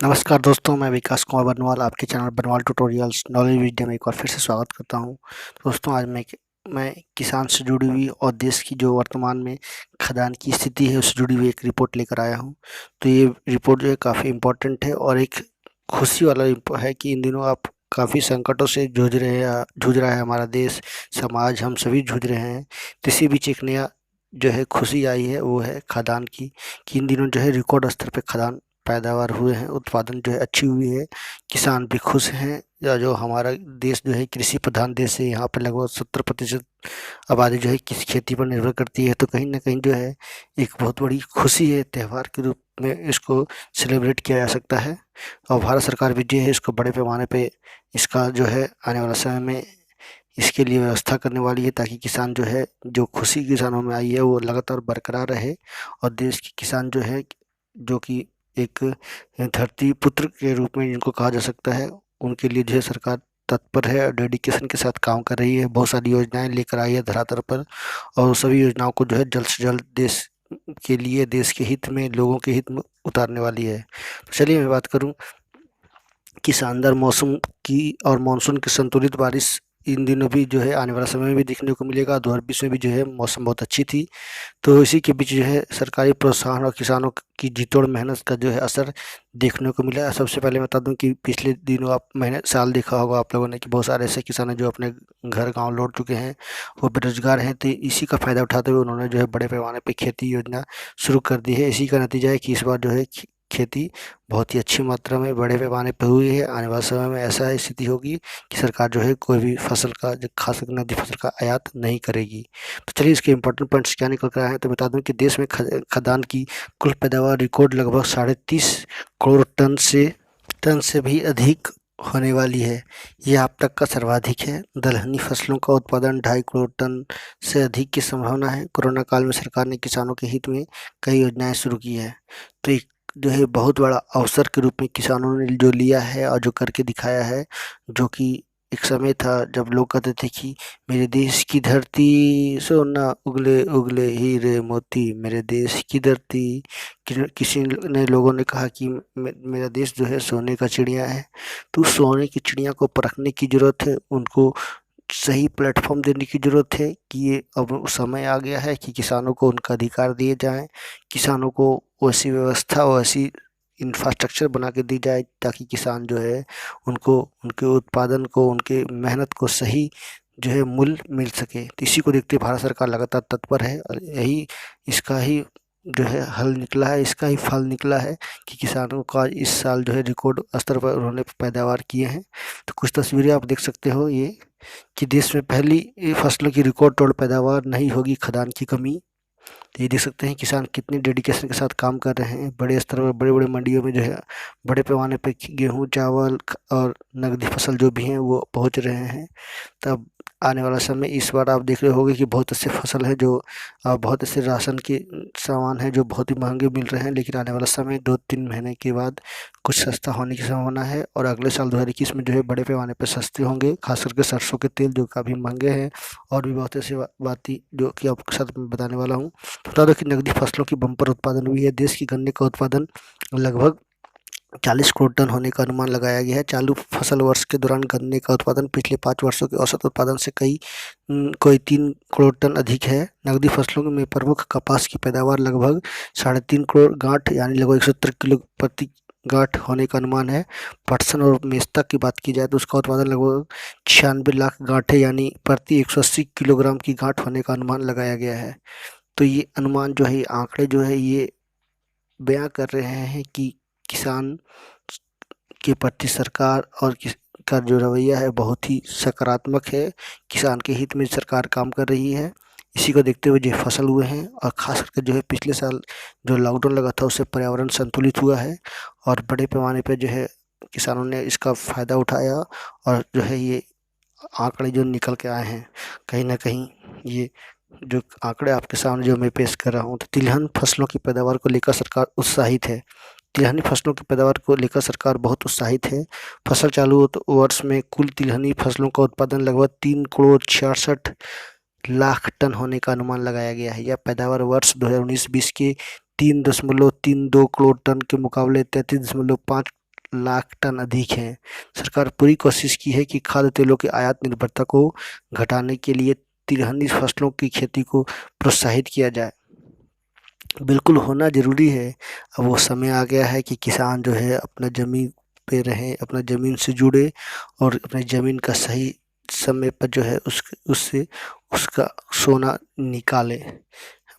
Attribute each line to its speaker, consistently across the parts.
Speaker 1: नमस्कार दोस्तों, मैं विकास कुमार बनवाल आपके चैनल बनवाल ट्यूटोरियल्स नॉलेज वीडियो में एक बार फिर से स्वागत करता हूं। दोस्तों, आज मैं किसान से जुड़ी हुई और देश की जो वर्तमान में खदान की स्थिति है उससे जुड़ी हुई एक रिपोर्ट लेकर आया हूं। तो ये रिपोर्ट जो है काफ़ी इम्पोर्टेंट है और एक खुशी वाला है कि इन दिनों आप काफ़ी संकटों से जूझ रहा है हमारा देश, समाज, हम सभी जूझ रहे हैं। तो इसी बीच एक नया जो है खुशी आई है, वो है खदान की, कि इन दिनों जो है रिकॉर्ड स्तर पे खदान पैदावार हुए हैं, उत्पादन जो है अच्छी हुई है, किसान भी खुश हैं। या जो हमारा देश जो है कृषि प्रधान देश है, यहाँ पर लगभग 70% आबादी जो है किस खेती पर निर्भर करती है। तो कहीं ना कहीं जो है एक बहुत बड़ी खुशी है, त्यौहार के रूप में इसको सेलिब्रेट किया जा सकता है। और भारत सरकार भी जो है इसको बड़े पैमाने पे इसका जो है आने वाला समय में इसके लिए व्यवस्था करने वाली है, ताकि किसान जो है, जो खुशी किसानों में आई है वो लगातार बरकरार रहे। और देश के किसान जो है, जो कि एक धरती पुत्र के रूप में जिनको कहा जा सकता है, उनके लिए जो है सरकार तत्पर है और डेडिकेशन के साथ काम कर रही है। बहुत सारी योजनाएं लेकर आई है धरातल पर, और सभी योजनाओं को जो है जल्द से जल्द देश के लिए, देश के हित में, लोगों के हित में उतारने वाली है। तो चलिए मैं बात करूं कि शानदार मौसम की और मानसून की संतुलित बारिश इन दिनों भी जो है आने वाला समय में भी देखने को मिलेगा। 2020 में भी जो है मौसम बहुत अच्छी थी। तो इसी के बीच जो है सरकारी प्रोत्साहन और किसानों की जी तोड़ मेहनत का जो है असर देखने को मिला। सबसे पहले बता दूं कि पिछले दिनों आप महीने साल देखा होगा आप लोगों ने कि बहुत सारे ऐसे किसान हैं जो अपने घर गांव लौट चुके हैं, वो बेरोजगार हैं। तो इसी का फायदा उठाते हुए उन्होंने जो है बड़े पैमाने पे खेती योजना शुरू कर दी है। इसी का नतीजा है कि इस बार जो है खेती बहुत ही अच्छी मात्रा में बड़े पैमाने पर हुई है। आने वाले समय में ऐसा स्थिति होगी कि सरकार जो है कोई भी फसल का, जो खासकर नकदी फसल का आयात नहीं करेगी। तो चलिए इसके इम्पोर्टेंट पॉइंट्स क्या निकल कर आए हैं। तो बता दूं कि देश में खदान की कुल पैदावार रिकॉर्ड लगभग 30.5 करोड़ टन से भी अधिक होने वाली है। यह अब तक का सर्वाधिक है। दलहनी फसलों का उत्पादन 2.5 करोड़ टन से अधिक की संभावना है। कोरोना काल में सरकार ने किसानों के हित में कई योजनाएं शुरू की है। तो एक जो है बहुत बड़ा अवसर के रूप में किसानों ने जो लिया है और जो करके दिखाया है, जो कि एक समय था जब लोग कहते थे कि मेरे देश की धरती सोना उगले उगले हीरे मोती, मेरे देश की धरती। किसी ने लोगों ने कहा कि मेरा देश जो है सोने का चिड़िया है। तो उस सोने की चिड़िया को परखने की जरूरत है, उनको सही प्लेटफॉर्म देने की जरूरत है कि ये अब समय आ गया है कि किसानों को उनका अधिकार दिए जाएं। किसानों को वैसी व्यवस्था, वैसी इंफ्रास्ट्रक्चर बना के दी जाए ताकि किसान जो है उनको, उनके उत्पादन को, उनके मेहनत को सही जो है मूल्य मिल सके। तो इसी को देखते भारत सरकार लगातार तत्पर है, और यही इसका ही जो है हल निकला है, इसका ही फल निकला है कि किसानों का इस साल जो है रिकॉर्ड स्तर पर उन्होंने पैदावार किए हैं। तो कुछ तस्वीरें आप देख सकते हो, ये कि देश में पहली फसलों की रिकॉर्ड तोड़ पैदावार नहीं होगी खदान की कमी। तो ये देख सकते हैं किसान कितने डेडिकेशन के साथ काम कर रहे हैं। बड़े स्तर पर बड़े बड़े मंडियों में जो है बड़े पैमाने पे गेहूँ, चावल और नकदी फसल जो भी हैं वो पहुंच रहे हैं। तब आने वाला समय, इस बार आप देख रहे होंगे कि बहुत ऐसे फसल है जो बहुत ऐसे राशन के सामान है जो बहुत ही महंगे मिल रहे हैं, लेकिन आने वाला समय 2-3 महीने के बाद कुछ सस्ता होने की संभावना है। और अगले साल 2021 में जो है बड़े पैमाने पर सस्ते होंगे, खास करके सरसों के तेल जो काफ़ी महंगे हैं। और भी बहुत ऐसी बातें जो कि आपके साथ मैं बताने वाला हूँ। बता दो कि नकदी फसलों की बम्पर उत्पादन हुई है। देश की गन्ने का उत्पादन लगभग 40 करोड़ टन होने का अनुमान लगाया गया है। चालू फसल वर्ष के दौरान गन्ने का उत्पादन पिछले 5 वर्षों के औसत उत्पादन से कोई 3 करोड़ टन अधिक है। नकदी फसलों में प्रमुख कपास की पैदावार लगभग 3.5 करोड़ गांठ यानी लगभग 170 किलो प्रति गांठ होने का अनुमान है। पटसन और मेस्ता की बात की जाए तो उसका उत्पादन लगभग 96 लाख गांठें यानी प्रति 180 किलोग्राम की गांठ होने का अनुमान लगाया गया है। तो ये अनुमान जो है, ये आंकड़े जो है, ये बयां कर रहे हैं कि किसान के प्रति सरकार और का जो रवैया है बहुत ही सकारात्मक है। किसान के हित में सरकार काम कर रही है। इसी को देखते हुए जो फसल हुए हैं, और खास करके जो है पिछले साल जो लॉकडाउन लगा था उससे पर्यावरण संतुलित हुआ है, और बड़े पैमाने पे जो है किसानों ने इसका फ़ायदा उठाया। और जो है ये आंकड़े जो निकल के आए हैं, कहीं ना कहीं ये जो आंकड़े आपके सामने जो मैं पेश कर रहा हूँ, तो तिलहन फसलों की पैदावार को लेकर सरकार उत्साहित है। तिलहनी फसलों की पैदावार को लेकर सरकार बहुत उत्साहित है। फसल चालू वर्ष में कुल तिलहनी फसलों का उत्पादन लगभग 3 करोड़ 66 लाख टन होने का अनुमान लगाया गया है। यह पैदावार वर्ष 2019-20 के 3.32 करोड़ टन के मुकाबले 33.5 लाख टन अधिक है। सरकार पूरी कोशिश की है कि खाद्य तेलों की आयात निर्भरता को घटाने के लिए तिलहनी फसलों की खेती को प्रोत्साहित किया जाए। बिल्कुल होना ज़रूरी है। अब वो समय आ गया है कि किसान जो है अपना ज़मीन पे रहें, अपना ज़मीन से जुड़े और अपनी ज़मीन का सही समय पर जो है उससे उसका सोना निकालें।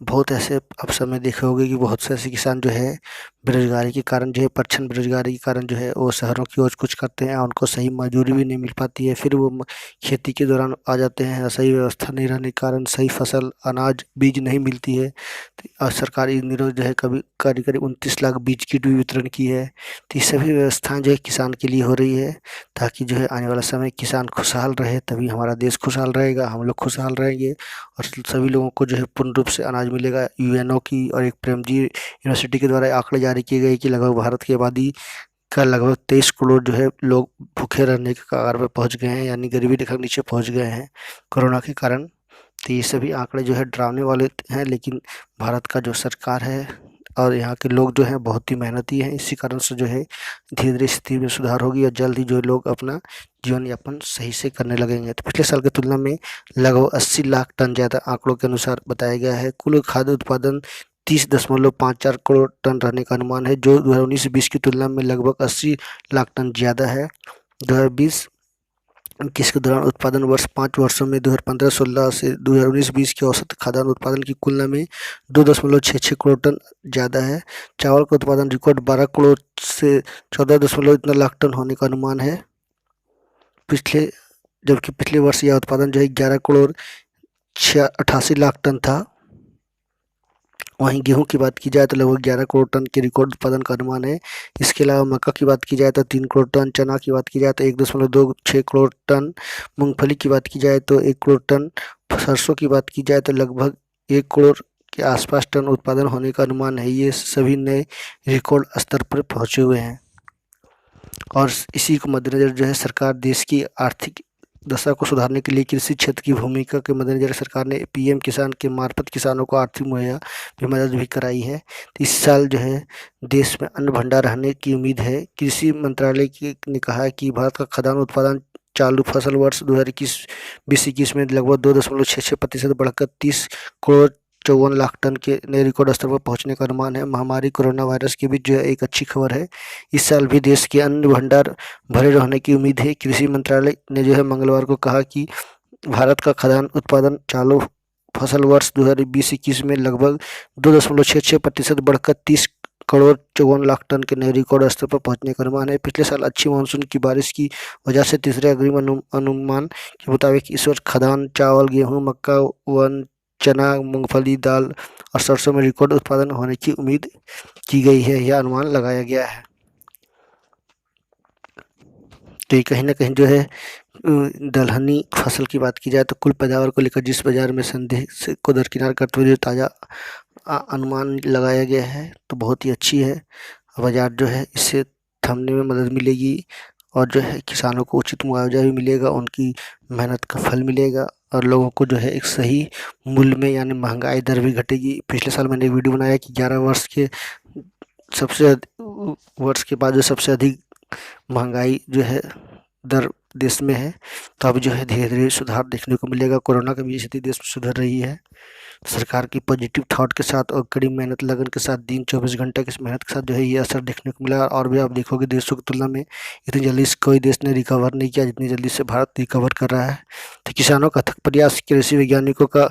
Speaker 1: बहुत ऐसे आप समय देखे होंगे कि बहुत से ऐसे किसान जो है बेरोजगारी के कारण जो है प्रचंड बेरोजगारी के कारण जो है वो शहरों की ओर कुछ करते हैं और उनको सही मजदूरी भी नहीं मिल पाती है। फिर वो खेती के दौरान आ जाते हैं, सही व्यवस्था नहीं रहने के कारण सही फसल अनाज बीज नहीं मिलती है। और सरकार इन दिनों जो है कभी करीब करीब 29 लाख बीज किट भी वितरण की है। तो ये सभी व्यवस्थाएं जो है किसान के लिए हो रही है, ताकि जो है आने वाला समय किसान खुशहाल रहे, तभी हमारा देश खुशहाल रहेगा, हम लोग खुशहाल रहेंगे और सभी लोगों को जो है पूर्ण रूप से अनाज मिलेगा। यूएनओ की और एक प्रेमजी यूनिवर्सिटी के द्वारा आंकड़े जारी किए गए कि लगभग भारत की आबादी का लगभग 23 करोड़ जो है लोग भूखे रहने के कगार पर पहुंच गए हैं, यानी गरीबी रेखा के नीचे पहुंच गए हैं कोरोना के कारण। तो ये सभी आंकड़े जो है डरावने वाले हैं, लेकिन भारत का जो सरकार है और यहाँ के लोग जो हैं बहुत ही मेहनती हैं। इसी कारण से जो है धीरे धीरे स्थिति में सुधार होगी और जल्द ही जो लोग अपना जीवन यापन सही से करने लगेंगे। तो पिछले साल की तुलना में लगभग 80 लाख टन ज़्यादा आंकड़ों के अनुसार बताया गया है। कुल खाद्य उत्पादन 30.54 करोड़ टन रहने का अनुमान है, जो 2019-20 की तुलना में लगभग 80 लाख टन ज़्यादा है। 2020-21 के दौरान उत्पादन वर्ष 5 वर्षों में 2015-16 से 2019-20 के औसत खाद्यान्न उत्पादन की तुलना में 2.66 करोड़ टन ज़्यादा है। चावल का उत्पादन रिकॉर्ड 12 करोड़ से 14 इतना लाख टन होने का अनुमान है, जबकि पिछले वर्ष यह उत्पादन जो है 11 करोड़ 88 लाख टन था। वहीं गेहूं की बात की जाए तो लगभग 11 करोड़ टन के रिकॉर्ड उत्पादन का अनुमान है। इसके अलावा मक्का की बात की जाए तो 3 करोड़ टन, चना की बात की जाए तो 1.26 करोड़ टन, मूंगफली की बात की जाए तो 1 करोड़ टन, सरसों की बात की जाए तो लगभग 1 करोड़ के आसपास टन उत्पादन होने का अनुमान है। ये सभी नए रिकॉर्ड स्तर पर पहुंचे हुए हैं और इसी को मद्देनजर जो है सरकार देश की आर्थिक दशा को सुधारने के लिए कृषि क्षेत्र की भूमिका के मद्देनजर सरकार ने पीएम किसान के मार्फत किसानों को आर्थिक मुहैया भी मदद भी कराई है। तो इस साल जो है देश में अन्न भंडार रहने की उम्मीद है। कृषि मंत्रालय ने कहा है कि भारत का खाद्यान्न उत्पादन चालू फसल वर्ष 2021 में लगभग 2.66% बढ़कर 30 करोड़ 54 लाख टन के नए रिकॉर्ड स्तर पर पहुंचने का अनुमान है। महामारी कोरोना वायरस के बीच जो है एक अच्छी खबर है, इस साल भी देश के अन्न भंडार भरे रहने की उम्मीद है। कृषि मंत्रालय ने जो है मंगलवार को कहा कि भारत का खाद्यान्न उत्पादन चालू फसल वर्ष 2020-21 में लगभग 2.66% बढ़कर 30 करोड़ 54 लाख टन के नए रिकॉर्ड स्तर पर पहुंचने का अनुमान है। पिछले साल अच्छी मानसून की बारिश की वजह से तीसरे अग्रिम अनुमान के मुताबिक इस वर्ष खाद्यान्न चावल, गेहूं, मक्का, वन, चना, मूंगफली, दाल और सरसों में रिकॉर्ड उत्पादन होने की उम्मीद की गई है, यह अनुमान लगाया गया है। तो ये कहीं ना कहीं जो है दलहनी फसल की बात की जाए तो कुल पैदावार को लेकर जिस बाजार में संदेह को दरकिनार करते हुए जो ताज़ा अनुमान लगाया गया है तो बहुत ही अच्छी है। बाजार जो है इससे थमने में मदद मिलेगी और जो है किसानों को उचित मुआवजा भी मिलेगा, उनकी मेहनत का फल मिलेगा और लोगों को जो है एक सही मूल्य में यानी महंगाई दर भी घटेगी। पिछले साल मैंने वीडियो बनाया कि 11 वर्ष के बाद जो सबसे अधिक महंगाई जो है दर देश में है, तो अब जो है धीरे धीरे सुधार देखने को मिलेगा। कोरोना की भी स्थिति देश में सुधर रही है। सरकार की पॉजिटिव थॉट के साथ और कड़ी मेहनत लगन के साथ दिन 24 घंटे की मेहनत के साथ जो है ये असर देखने को मिला। और भी आप देखोगे देशों की तुलना में इतनी जल्दी से कोई देश ने रिकवर नहीं किया जितनी जल्दी से भारत रिकवर कर रहा है। तो किसानों का अथक प्रयास, कृषि वैज्ञानिकों का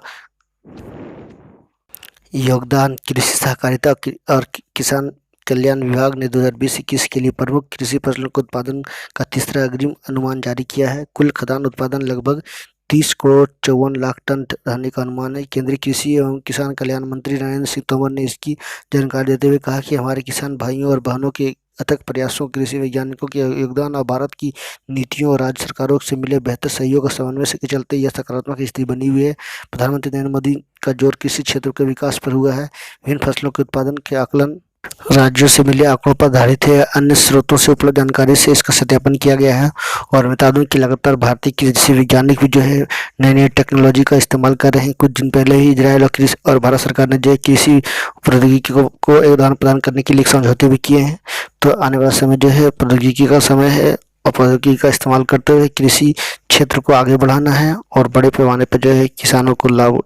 Speaker 1: योगदान, कृषि सहकारिता और किसान कल्याण विभाग ने 2020-21 के लिए प्रमुख कृषि फसलों के उत्पादन का तीसरा अग्रिम अनुमान जारी किया है। कुल खाद्यान्न उत्पादन लगभग 30 करोड़ 54 लाख टन रहने का अनुमान है। केंद्रीय कृषि एवं किसान कल्याण मंत्री नरेंद्र सिंह तोमर ने इसकी जानकारी देते हुए कहा कि हमारे किसान भाइयों और बहनों के अथक प्रयासों, कृषि वैज्ञानिकों के योगदान और भारत की नीतियों और राज्य सरकारों से मिले बेहतर सहयोग और समन्वय के चलते यह सकारात्मक स्थिति बनी हुई है। प्रधानमंत्री नरेंद्र मोदी का जोर कृषि क्षेत्र के विकास पर हुआ है। विभिन्न फसलों के उत्पादन के आकलन राज्यों से मिले आंकड़ों पर आधारित है। अन्य स्रोतों से उपलब्ध जानकारी से इसका सत्यापन किया गया है। और बता दूं कि लगातार भारतीय कृषि वैज्ञानिक भी जो है नई नई टेक्नोलॉजी का इस्तेमाल कर रहे हैं। कुछ दिन पहले ही इजराइल और भारत सरकार ने जो है कृषि प्रौद्योगिकी को एक आदान प्रदान करने के लिए एक समझौते भी किए हैं। तो आने वाला समय जो है प्रौद्योगिकी का समय है और प्रौद्योगिकी का इस्तेमाल करते हुए कृषि क्षेत्र को आगे बढ़ाना है और बड़े पैमाने पर जो है किसानों को लाभ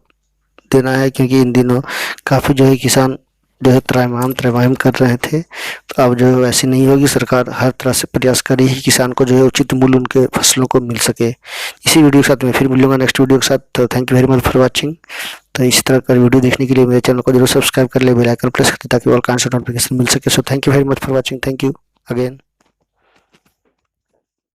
Speaker 1: देना है, क्योंकि इन दिनों काफ़ी जो है किसान जो है त्रैमाम कर रहे थे। तो अब जो है वैसे नहीं होगी। सरकार हर तरह से प्रयास कर रही है कि किसान को जो है उचित मूल्य उनके फसलों को मिल सके। इसी वीडियो के साथ मैं फिर मिलूंगा नेक्स्ट वीडियो के साथ। तो thank you very much for watching. तो इस तरह का वीडियो देखने के लिए मेरे चैनल को जरूर सब्सक्राइब कर ले, बेल आइकन प्रेस कर दे ताकि ऑल काइंड्स ऑफ नोटिफिकेशन मिल सके। So thank you very much for watching. Thank you again.